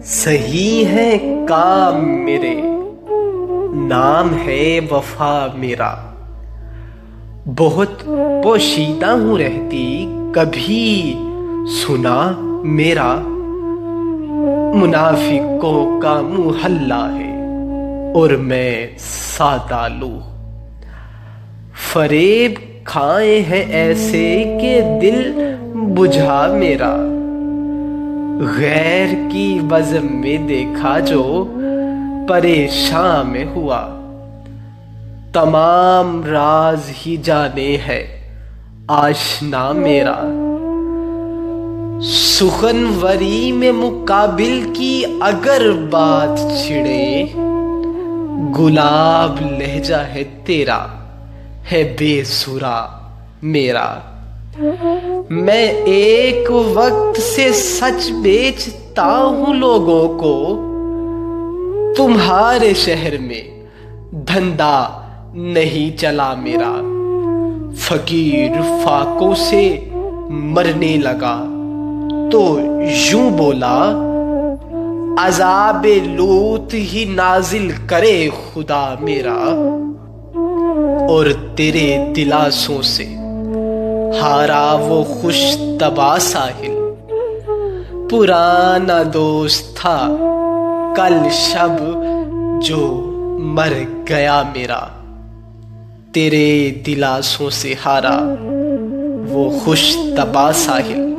صحیح ہے کام میرے، نام ہے وفا میرا، بہت پوشیدہ ہوں رہتی کبھی سنا میرا، منافقوں کا محلہ ہے اور میں سادہ لوح، فریب کھائے ہیں ایسے کہ دل بجھا میرا، غیر کی بزم میں دیکھا جو پریشان میں ہوا، تمام راز ہی جانے ہے آشنا میرا، سخنوری میں مقابل کی اگر بات چھڑے، گلاب لہجہ ہے تیرا ہے بے سرا میرا، میں ایک وقت سے سچ بیچتا ہوں لوگوں کو، تمہارے شہر میں دھندا نہیں چلا میرا، فقیر فاقوں سے مرنے لگا تو یوں بولا، عذاب لوت ہی نازل کرے خدا میرا، اور تیرے دلاسوں سے ہارا وہ خوش طبع ساحل، پرانا دوست تھا کل شب جو مر گیا میرا، تیرے دلاسوں سے ہارا وہ خوش طبع ساحل۔